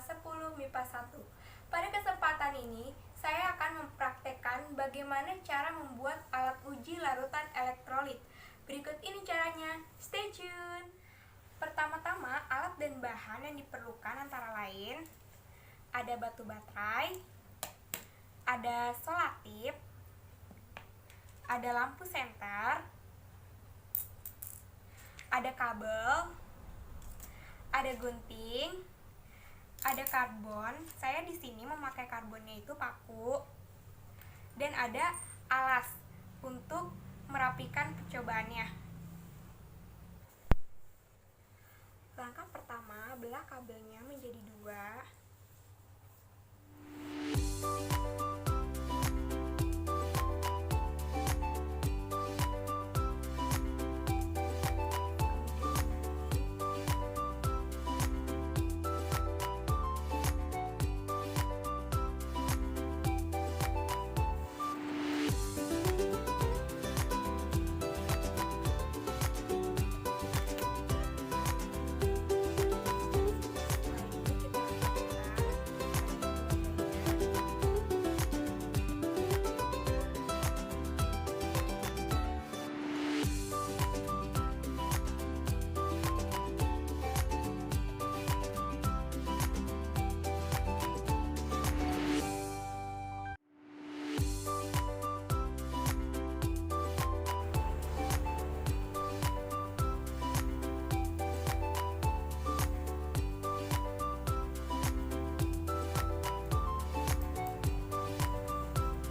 10 MIPA 1. Pada kesempatan ini, saya akan mempraktekkan bagaimana cara membuat alat uji larutan elektrolit. Berikut ini caranya, stay tune! Pertama-tama, alat dan bahan yang diperlukan antara lain ada batu baterai, ada solatip, ada lampu senter, ada kabel, ada gunting, ada karbon. Saya di sini memakai karbonnya itu paku, dan ada alas untuk merapikan percobaannya. Langkah pertama, belah kabelnya menjadi dua.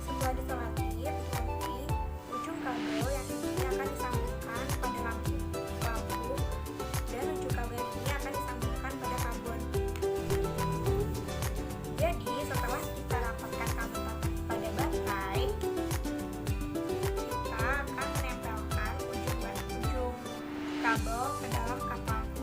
Setelah disolatip, nanti ujung kabel yang ini akan disambungkan pada lampu, dan ujung kabel ini akan disambungkan pada karbon. Jadi setelah kita rapatkan kabel pada baterai, kita akan menempelkan ujung kabel ke dalam kap lampu.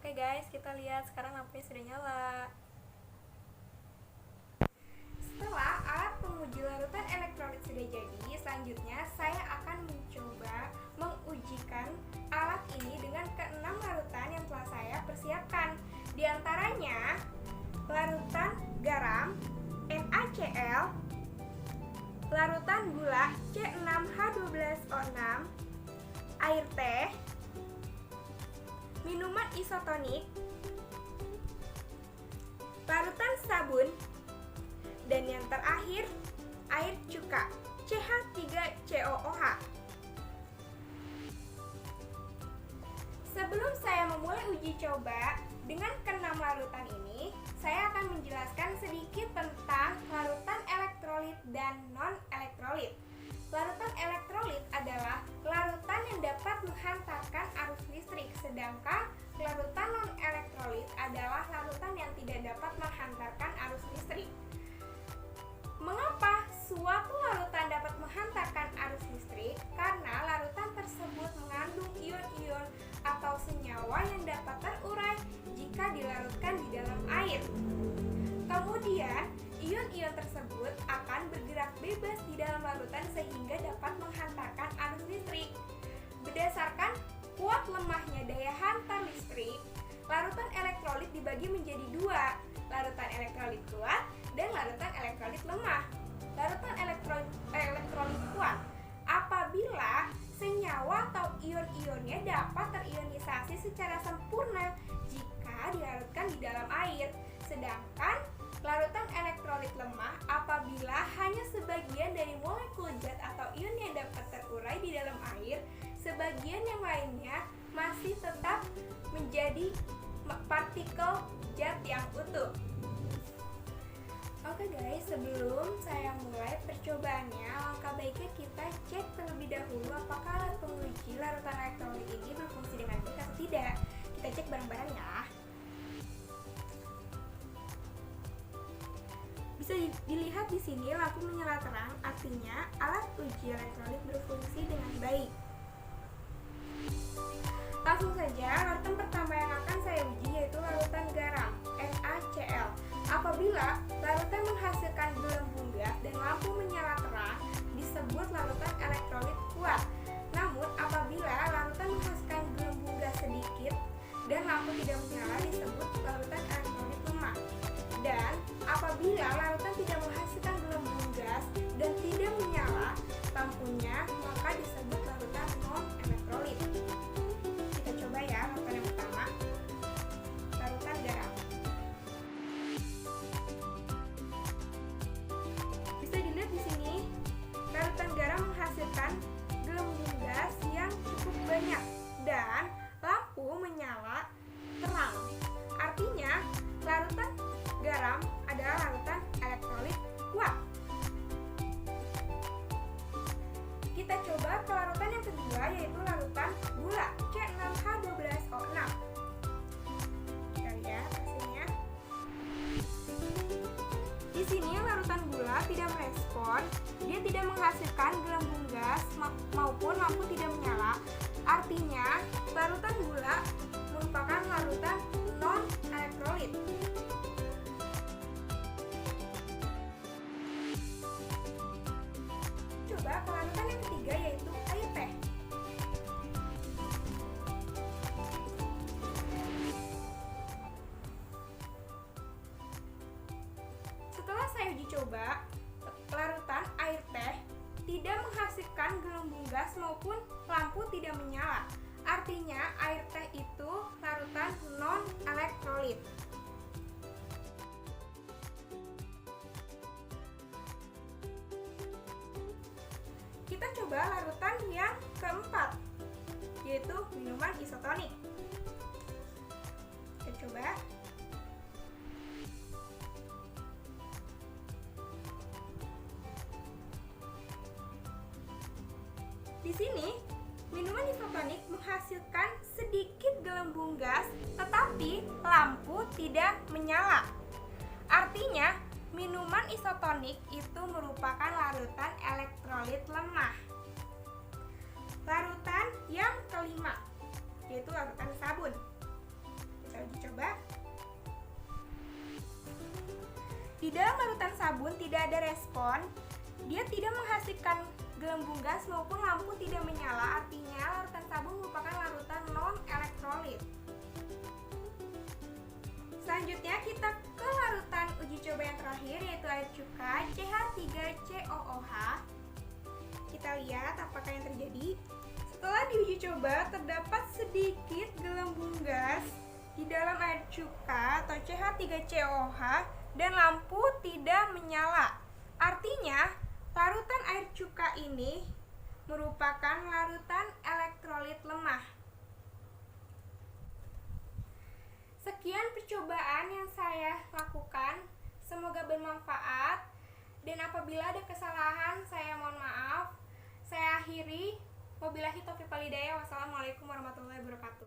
Oke guys, kita lihat sekarang lampunya sudah nyala. Setelah alat penguji larutan elektrolit sudah jadi, selanjutnya saya akan mencoba mengujikan alat ini dengan ke-6 larutan yang telah saya persiapkan. Di antaranya larutan garam NaCl, larutan gula C6H12O6, air teh, minuman isotonik, larutan sabun, dan yang terakhir air cuka CH3COOH. Sebelum saya memulai uji coba dengan ke-6 larutan ini, saya akan menjelaskan sedikit tentang larutan elektrolit dan non-elektrolit. Larutan elektrolit adalah larutan yang dapat menghantarkan arus listrik, sedangkan larutan non-elektrolit adalah larutan yang tidak dapat menghantarkan arus listrik. Mengapa suatu larutan dapat menghantarkan arus listrik? Karena larutan tersebut mengandung ion-ion atau senyawa yang dapat terurai jika dilarutkan di dalam air. Kemudian, ion-ion tersebut akan bergerak bebas di dalam larutan sehingga dapat menghantarkan arus listrik. Berdasarkan kuat lemahnya daya hantar listrik, larutan elektrolit dibagi menjadi dua, larutan elektrolit kuat dan larutan elektrolit lemah. Larutan elektrolit kuat apabila senyawa atau ion-ionnya dapat terionisasi secara sempurna jika dilarutkan di dalam air, sedangkan larutan bagian yang lainnya masih tetap menjadi partikel zat yang utuh. Oke guys, sebelum saya mulai percobaannya, langkah baiknya kita cek terlebih dahulu apakah alat penguji larutan elektrolit ini berfungsi dengan baik atau tidak. Kita cek bareng-bareng ya. Bisa dilihat di sini lampu menyala terang, artinya alat uji elektrolit berfungsi dengan baik. Langsung saja, larutan pertama yang akan saya uji yaitu larutan garam, NaCl. Apabila larutan menghasilkan gelembung gas dan lampu menyala terang, disebut larutan elektrolit kuat. Namun, apabila larutan menghasilkan gelembung gas sedikit dan lampu tidak menyala, disebut larutan elektrolit lemah. Dan apabila larutan tidak menghasilkan gelembung gas dan tidak menyala lampunya, maka disebut larutan non-elektrolit. Kita coba ya larutan yang pertama, larutan garam. Bisa dilihat di sini, larutan garam menghasilkan gelembung gas yang cukup banyak dan lampu menyala terang. Artinya, larutan garam adalah larutan elektrolit kuat. Kita coba ke larutan yang kedua yaitu larutan gula, C6H12O6. Kita lihat hasilnya. Di sini larutan gula tidak merespon, dia tidak menghasilkan gelembung gas maupun lampu tidak menyala. Artinya, larutan gula merupakan larutan non-elektrolit. Coba ke larutan yang ketiga yaitu air teh. Setelah saya uji coba, larutan air teh tidak menghasilkan gelembung gas maupun lampu tidak menyala. Artinya air teh itu larutan non-elektrolit. Kita coba larutan yang keempat, yaitu minuman isotonik. Kita coba. Di sini, minuman isotonik menghasilkan sedikit gelembung gas, tetapi lampu tidak menyala. Artinya, minuman isotonik itu merupakan larutan elektrolit lemah. Larutan yang kelima, yaitu larutan sabun. Kita uji coba. Di dalam larutan sabun tidak ada respon, dia tidak menghasilkan gelembung gas maupun lampu tidak menyala. Artinya larutan sabun merupakan larutan non-elektrolit. Selanjutnya kita ke larutan uji coba yang terakhir yaitu air cuka CH3COOH. Kita lihat apakah yang terjadi. Setelah diuji coba, terdapat sedikit gelembung gas di dalam air cuka atau CH3COOH dan lampu tidak menyala. Artinya, larutan air cuka ini merupakan larutan elektrolit lemah. Sekian percobaan yang saya lakukan, semoga bermanfaat, dan apabila ada kesalahan saya mohon maaf. Saya akhiri, wabillahi taufiq wal hidayah. Wassalamualaikum warahmatullahi wabarakatuh.